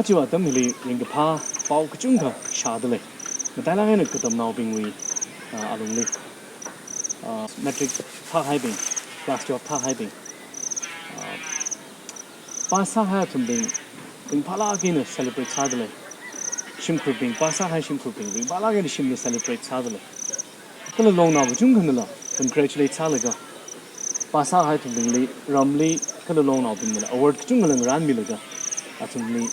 achiwa tamili ringa pha pau kachunga shadale matala ngene kutam now being we alungli metric tha hai bing class 12 tha hai bing pasa hai tumbing bing phala again celebrate sadale shim grouping pasa hai shim grouping bing phala again shim celebrate sadale kala long na bujung kanala congratulate salaga pasa hai tumbing li ramli kala long na bing la award kachunga lang ran milaga atumli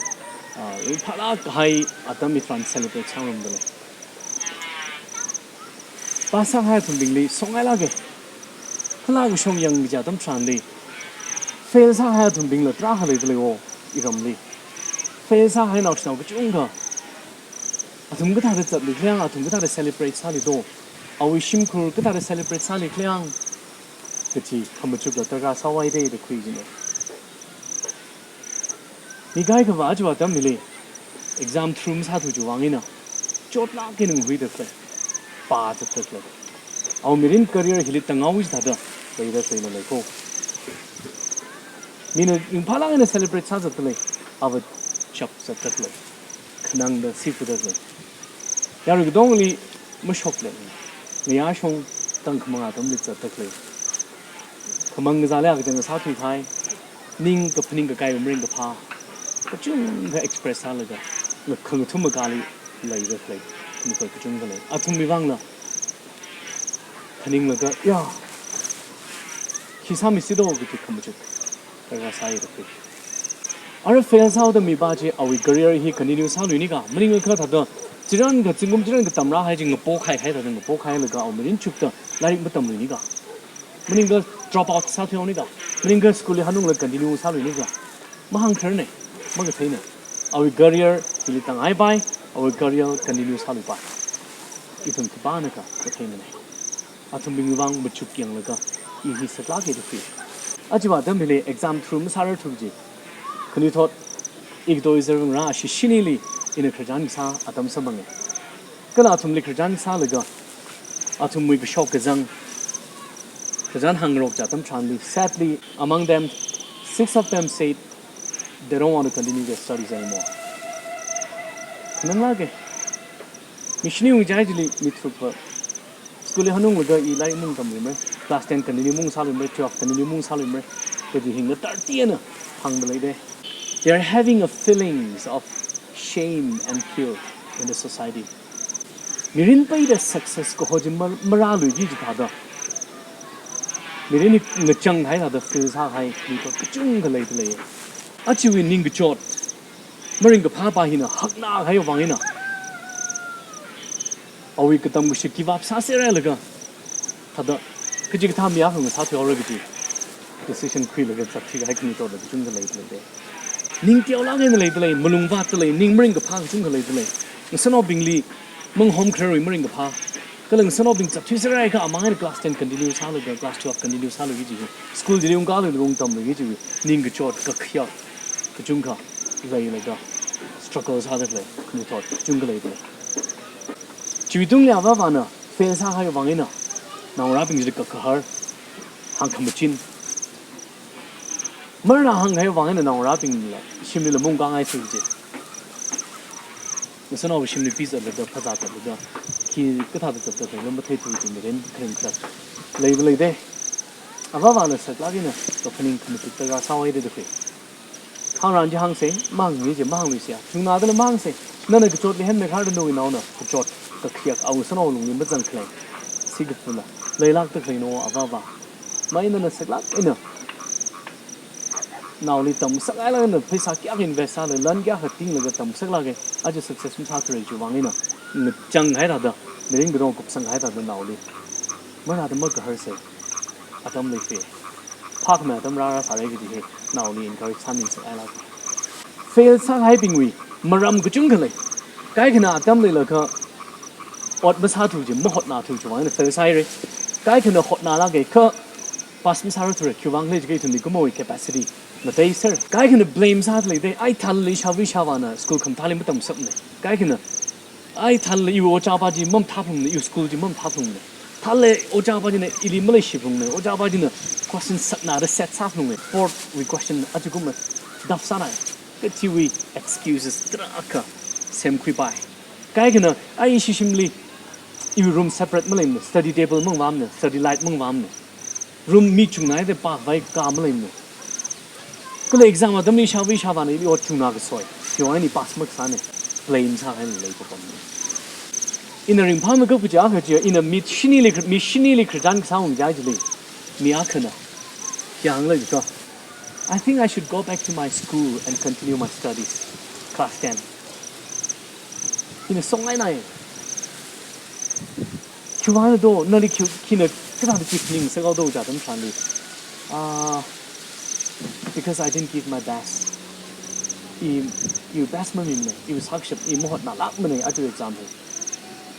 phala hai atam itran celebrate salam dale pasa hai tumbing li songai lage kala gu shong yang ja tam tran li fail sa hai tumbing la tra hale dale wo iramli fail sa hai naw chnaw kachunga atum ga ta chat li klang atum ga ta celebrate sa li do awi shim khur ga ta celebrate sa li klang kati khamachuk la ta sawai de de khui ji ne ni gai ka waj wa tam mile exam through sa thu ju wangina chot la ke nung hui de kle pa ta ta kle aw mirin career hili tangau is da da bai da sai na le ko mina in phala na celebrate sa zat le aw chap sa ta kle khnang da si fu da le ya ru dong li mo shok le ni ya shong tang khmang a tam li cha ta kle khmang za la ga jang sa thu thai ning ka phning ka kai umring ka pha kachung ga express halaga la khang thum ga li lai ga play ni ko kachung ga lai athum mi wang la khaning la ga ya khisa mi sido gi kham chu ga sai ga pe ara fail sao da mi ba je awi career hi continue sa lu ni ga mning ga tha da jiran ga jingum jiran ga tamra hai jing po khai khai da ga po khai la ga aw min chuk da lai ba tam lu ni ga mning ga drop out sa thyo ni ga mning ga school hanung la continue sa lu ni ga mahang khar ne maga thaina our career hili tang ai bai our career continue salu pa itum kibana ka thaina ne atum bing wang bachuk kyang laga I hi sakla ke de fi ajiwa dam bile exam through masara thubji khani thot ik do izerung ra shi shinili in a khajan sa atam sabange kala atum li khajan sa laga atum mui bishok gazang khajan hangrok jatam chanli sadly among them 6 of them said they don't want to continue their studies anymore. Nang lagi, mishni ujajli mitrupa. School hanung laga ilai mung tamlimer, class 10 continue mung salumer, 12 continue mung salumer, jadi hingga 30 na hang belai. They are having a feelings of shame and guilt in the society. Mirin pai the success ko hojim maralu ji jada. Mirin ngechang hai da feel sa hai ni ko chung galai belai. Achiwi ning chot maring pha pa hina hakna hai wangina awi katam gu shiki wap sa se ra laga thada kiji ka tham ya hung sa thyo ra gi decision khui laga chak thi hai kni to da chung ga lai de ning tiaw la ngai lai de lai mulung wa de lai ning maring pha chung ga lai de lai ngsono bingli mung home care maring pha kalang sono bing chak thi se ra ka amang class 10 continue sa laga class 12 continue sa laga ji school ji ung ga lai rong tam lai ji ning chot ka khya kachunga lai laga struggles hadat lai ni thot kachunga lai lai chiwitung ya ba na fail sa ha wangina na ra bing ji ka khar hang khamchin marna hang hai wangina na ra bing la shimli la mung ga ngai thu ji sono bi shimli pizza la da phaza ta da ki ka tha da ta da lam thai thu ji ren khren kra lai lai de aba na sa la na to khaning khamchi ta ga sa wai de de hang ran ji hang se mang ni ji mang wi sia chung na da mang se na na chot li hen me khar da no na na chot ka khiak aw sono lung ni ma jang khlai si ga pula lai lak ta khlai no aba mai na sak lak ina now li tam sak ai la na paisa kya invest sa le lan kya hating la ga tam sak la ge a ji success mu sa kre ju wang ina chang hai da da ring gro ko sang hai da da now li ma na da ma ka har se atam li fe phak ma tam ra ra sa re gi he now li encourage samin sa ai la fail sa hai bing wi maram gu chung khalai kai khna atam li la kha ot ma sa thu ji ma hot na thu ju wang na fail sai re kai khna hot na la ge kha pas mi sa ra thu re kyu wang le ji ge thu ni ko mo capacity na dei sir kai khna blame sa le dei ai thal li shawi shawana school kham thali ma tam sap ne kai khna ai thal li o cha ba ji mom tha phum ne you school ji mom tha phum ne thal le o cha ba ji ne ili ma le shi phum ne o cha ba ji ne question sat na da set sa phum ne for we question aju kum daf sa na cái chiwi excuses traka sem kui bai cái na ai shishimli you room separate malim study table mong wam ne study light mong wam ne room mi chung nai de pa vai ka malim ne ko le exam adam ni shawi shawa ne li chung na ga soi yo ai ni pass mak sa ne plain sa hai le ko pom in a ring pham ko ku ja ga ji in a mi shini li khran sa ong ja ji li mi a khana yang le ko I think I should go back to my school and continue my studies. Class 10. In song nai. Kuwa do nali kina kada de kipning sa do ja dam chan li. Because I didn't give my best. You best man in me. You sakshap I mo na lak mane a ju example.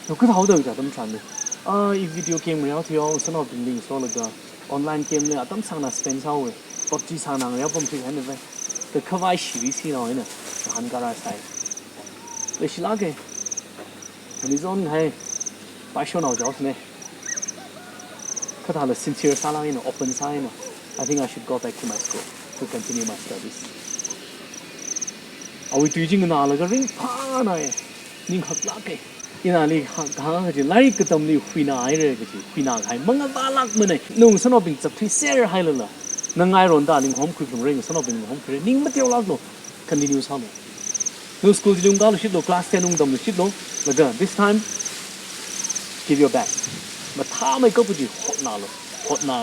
No kada ho do ja dam chan li. I video game reality all son of the so la online game le atam sang na spend sa we. PUBG sang nang ya pom thik han ve the khawai shi si no ina han gara sai le shila ke ni zon hai ba shon ao jaw ne ka ta le sincere sa la ina open sa ina I think I should go back to my school to continue my studies awi tu jing na la ga ring pa na ye ning khak la ke ina li ha ga ji lai ka tam li huina ai re ga ji huina hai mang ba lak me ne nong san bing chap thi ser hai la nangai ron da ling hom khu phung ring son of bing hom khu ning ma teo lak lo continue sa no school jung ga lo shit lo class 10 ung dam lo shit lo la ga this time give your best ma tha mai ko bu ji hot na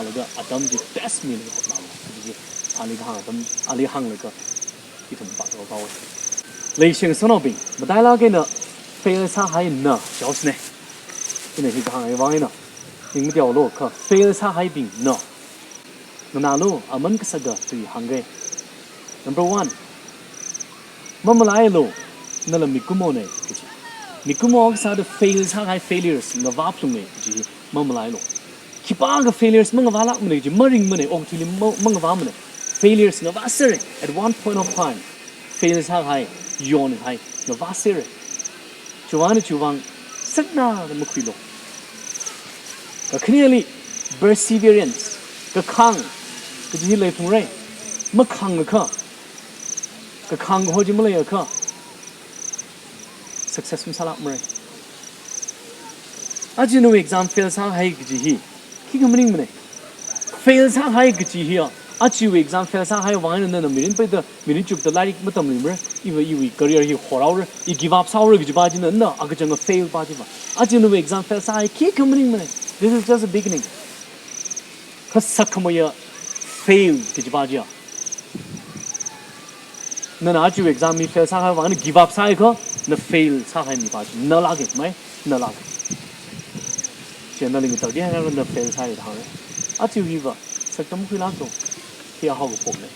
lo ga adam ji best me lo hot na lo ji ali hang adam ali hang lo ga ki thum ba lo ba wo lei xing son of bing ma dai la ge na fail sa hai na jiao ne ina hi hang ai wang ina ning ma teo lo ka fail sa hai bing na Nanalo aman kasaga tui hangre. Number 1. Mamalai lo nala mikumo ne kichi. Mikumo sa the fails ha hai failures nga vap me kichi mamalai lo. Kipa ga failures mga wala mne kichi maring mne og tili mga wa mne. Failures nga vasere at one point of time. Failures ha hai yon hai nga vasere. Chuwang sakna na makwilo. Clearly perseverance ka khang cái gì lấy thùng rây mất khang được không cái khang của họ chỉ mới lấy không success mình sao làm rồi à chỉ nói exam fail sang hay cái gì khi cái mình này fail sang hay cái gì à chỉ exam fail sang hay vài lần mình bây giờ mình chụp the like mất tầm mình rồi iwi career hi horao rồi i give up sau rồi cái gì ba chỉ nữa à cái chẳng fail ba chỉ mà à chỉ nói exam fail sang hay khi cái mình này this is just a beginning khất sắc không bao fail cái gì ba chứ nên là chú exam mi fail sang hai vàng give up sai cơ nó fail sang hai mi ba chứ nó là cái mấy nó là cái chuyện đó là người ta đi hay là nó fail sai thằng đấy chú give up sắc chấm khui lá rồi thì học một phần này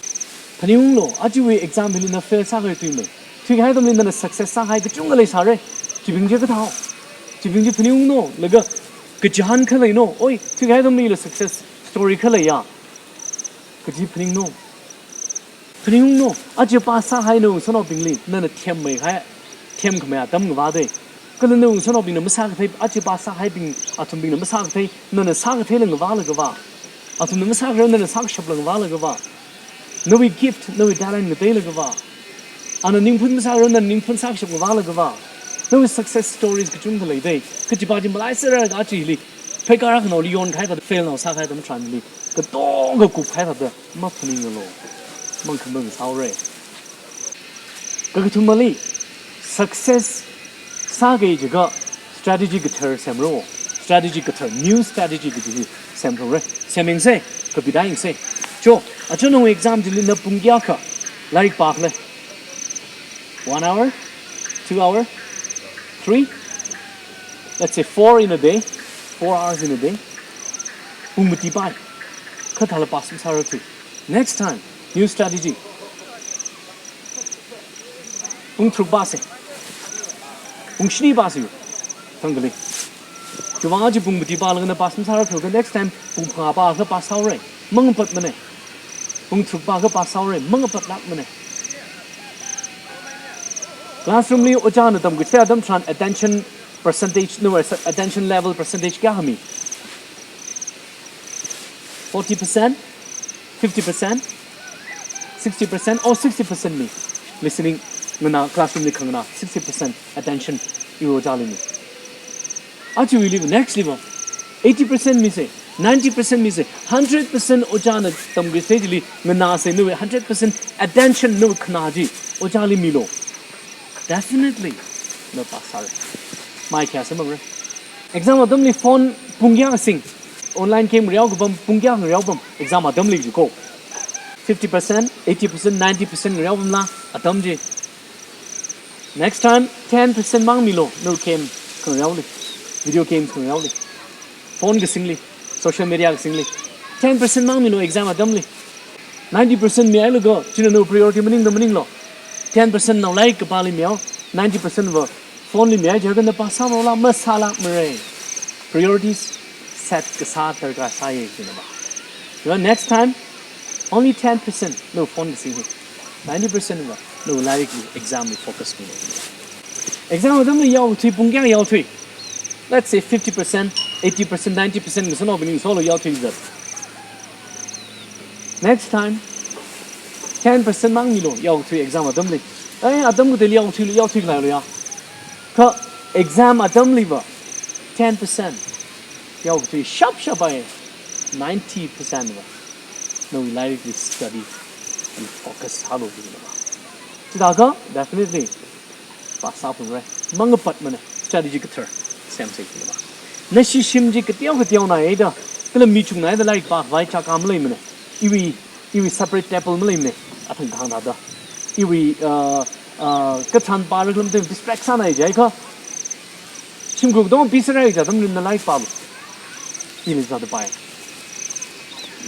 thành những lo chú exam mi nó fail sang hai tụi mình thì cái đó mình nó success sang hai cái chung cái này sao đấy chỉ凭cái thao chỉ凭cái thành những lo là cái jahan cái này nó ôi thì cái đó mình là success story cái này à cái gì phình nô, à chỉ ba sa hai nô sao nó bình li, nên là thêm mấy cái thêm cái咩đâm cái vào đây, cái lần nô sao nó bình nó mới sa cái thấy, à chỉ ba sa hai bình, à thùng bình nó mới sa cái thấy, nên là sa cái thấy là cái vào là cái vào, à thùng nó mới sa cái nên là sa cái sập là cái vào là cái vào, nó bị gift, nó bị đa cái thấy là cái vào, à nó nín phun mới sa cái nên nín phun sa cái sập cái vào là cái vào, nó bị success stories cái chung cái này đây, cái chỉ ba chỉ Malaysia ra cái chỉ li, phải cái nó li yon cái fail nó sa cái tấm tràn li. cái to cái cục hay thật đấy mất phần nhiều rồi mong không mừng sao rồi cái thứ mà li success sa cái gì cái strategy cái thở xem rồi strategy cái thở new strategy cái gì xem rồi xem mình sẽ cái bị đánh sẽ cho ở chỗ nào exam thì lên bung gia cả lại bạc lên 1 hour 2 hour 3 let's say 4 in a day 4 hours in a day bung một tí bài khất thà là pass sao rồi next time new strategy bung thục ba se bung shni ba se thằng cái chú vang chỉ bung một tí ba là cái pass sao rồi next time bung phá ba cái pass sao rồi mong bật mà này bung thục ba cái pass sao rồi mong bật lắc mà này classroom li ocha na tam gutse adam tran attention percentage no attention level percentage kya hami 40% 50% 60% or 60% me listening ngana classroom ni khangna 60% attention iro jalini achu we live next level 80% mi se 90% mi se 100% ojana tamgi stage ngana se no 100% attention no khnaji ojali milo definitely no pasar mai kya samang exam adam li phone pungya sing online game real ko bam pungya real bam exam adam li ko 50% 80% 90% real bam la adam ji next time 10% mang milo no game ko real li video games ko real li phone ke sing li social media ke sing li 10% mang milo exam adam li 90% mi ai lo go chino no priority maning lo 10% now like bali meow 90% of phone li meow jagan da pasa mo la masala mare priorities set ka sath ka sai ba next time only 10% no phone li sing 90% of no like exam li focus me exam adam li yaw thi pung kya yaw thi let's say 50% 80% 90% so no bening solo yaw thi next time 10% mang mi lo yaw thi exam adam li ai adam ko de yaw thi lai lo ya ka exam adam li ba 10% yaw thi sharp ai 90% ba no we like this study and focus halo di ba chida ka definitely pass up right mang pat mane strategy ka thar same sai ki ba na shi shim ji ka tiaw na ai da kala mi chung na da like ba vai cha kam lai mane iwi separate table mane mane athang thang da iwi ka chan pa ram de distraction ai jai ka chim group dong bisrai ja dam na like pa ni za da bai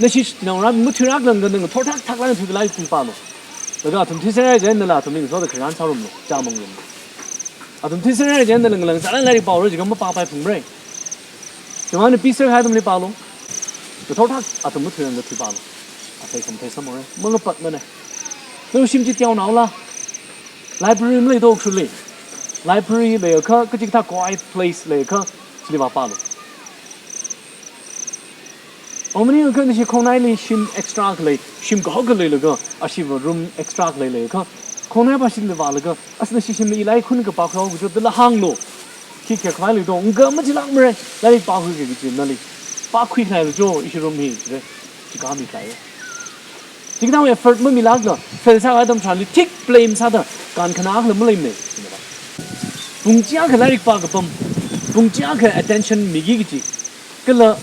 na shi na ram mu thira lang ga nang thor thak lang thu like pa lo da ga thum thisrai ja na la thum ni so da khran chao rum lo cha mong rum athum thisrai ja na lang sa lang pa ro ji ga ma pa pai phung bre jong an bisrai ha dam ni pa lo da thor thak athum mu thira ga thu pa lo athai kom thai sam ro mang pat ma ne no shim ji tiao nao la library mai do khu le library le ka ji ta quiet place le ka ji ba pa lo omni ka ni shi khong nai le shim extra le shim ko ga le ga a shi room extra le ka khong nai ba shi le ba le ga as na shi shim le lai khun ka pa kho ju de la hang lo ki ke khwai le do nga ma ji lang mre la li pa khu ke ji na li pa khwi khai le jo i shi room hi de ji ga mi khai chính tao effort mới milag rồi, phải sao ai tâm trạng li thích blame sao đó, còn khả năng là mới làm này, bung chia cái lại ba cái bom, bung chia cái attention migi cái gì, cái là,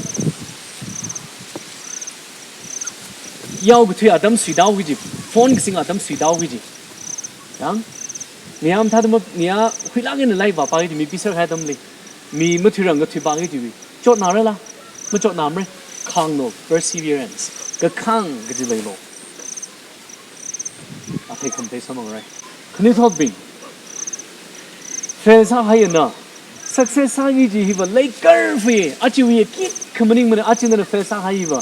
yêu cái thứ adam suy đau cái gì, phone cái sinh adam suy đau cái gì, đúng, nhà em thà mà nhà khuya cái này lại vào cái gì, mi biết sao hay tâm li, mi mới thứ rằng cái thứ ba cái gì, chốt nào đấy là, mới chốt nào đấy, khang no perseverance, cái khang cái gì lấy lo. I take some days somewhere right. Can you thought big? Fair sa hay na. Success sa gi ji hiva like curve. Achi we keep coming mane achi na fair sa hay hiva.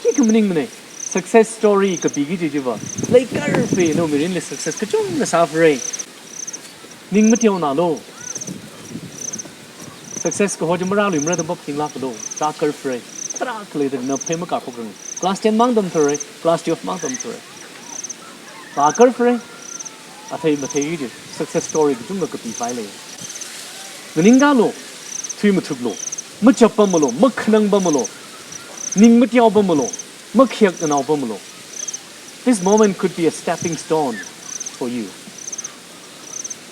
Keep coming mane. Success story ka bigi ji jiva. Like curve no merin le success ka chung na sa fre. Ning matiaw na lo. Success ko ho jumra limra da bop ting la ko do. Sa curve fre. Tra kle de na phema ka phok class 10 mang dam thore. Class 12 mang dam thore. Baker friend, I tell you, success story cái chúng ta cực kỳ phải lấy. Nên nga lo, thui một thực lo, mất chấp bơm lo, mất khả năng bơm lo, ning mất yao bơm lo, mất khiết cái nào bơm lo. This moment could be a stepping stone for you.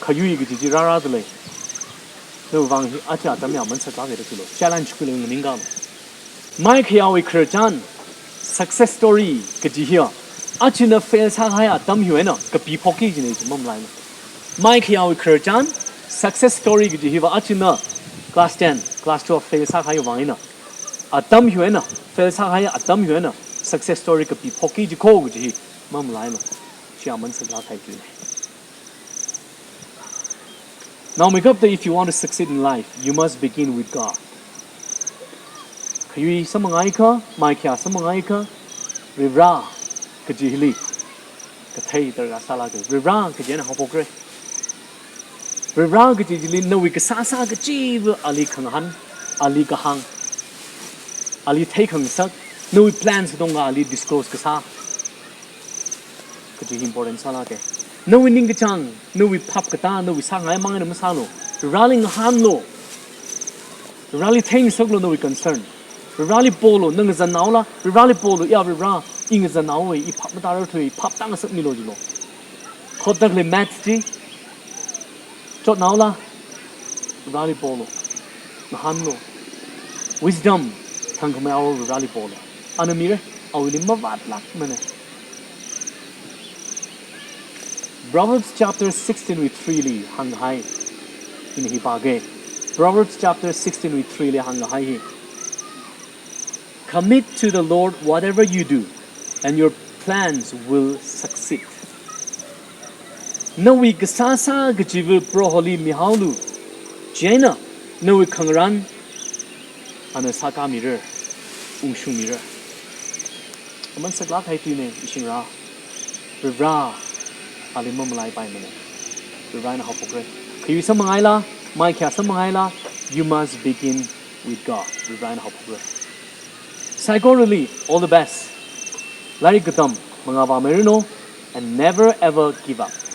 Khayui cái gì ra ra đấy. Nếu vang hi acha tạm nhau mình sẽ có cái đó lo. Challenge cái lên nên nga lo. Mai khi ao ikher chan, success story cái gì here. Achina fail sang haya tam hiu na ka pi phoki ji ne mom lai na mai khiao khur chan success story gi hi wa achina class 10 class 12 fail sang haya wang na atam hiu na fail sang haya atam hiu na success story ka pi phoki ji kho gi hi mom lai na chia man sa la thai ki now make up that if you want to succeed in life you must begin with God khayi samangai ka mai khia samangai ka rivra cái gì li cái thầy từ ra sao cái rivra cái gì nó học ok rivra cái gì li nói cái xa xa cái gì vừa ali khang han ali cái hang ali thầy khang sắc nói plans đông ali disclose cái xa cái gì important sao cái no we ning chang no we pop kata no we sang ai mang na sa lo rally han lo rally thing sok lo no we concern rally polo nang zan naw la rally polo ya ra ing zan naw we I pop ma ta ro thui pop tang sak mi lo ji lo khot tak le match ji chot naw la rally polo han lo wisdom tangkhul ma aw rally polo anami re awili ma wat lak mane Proverbs chapter 16 with 3 li hang hai in hi ba ge Proverbs chapter 16 with 3 li hang hai hi Commit to the Lord whatever you do and your plans will succeed No we gasasa gajivu pro holy mihaulu Jaina no we kangran ana saka mirror ungshu mirror Aman saklak hai tu ne ishingra Rivra alimam lai pai mene Rivra na hopogre Khiyu samangai la mai kya samangai la you must begin with God Rivra na hopogre Psychorally all the best Lari gatam mangaba merino and never ever give up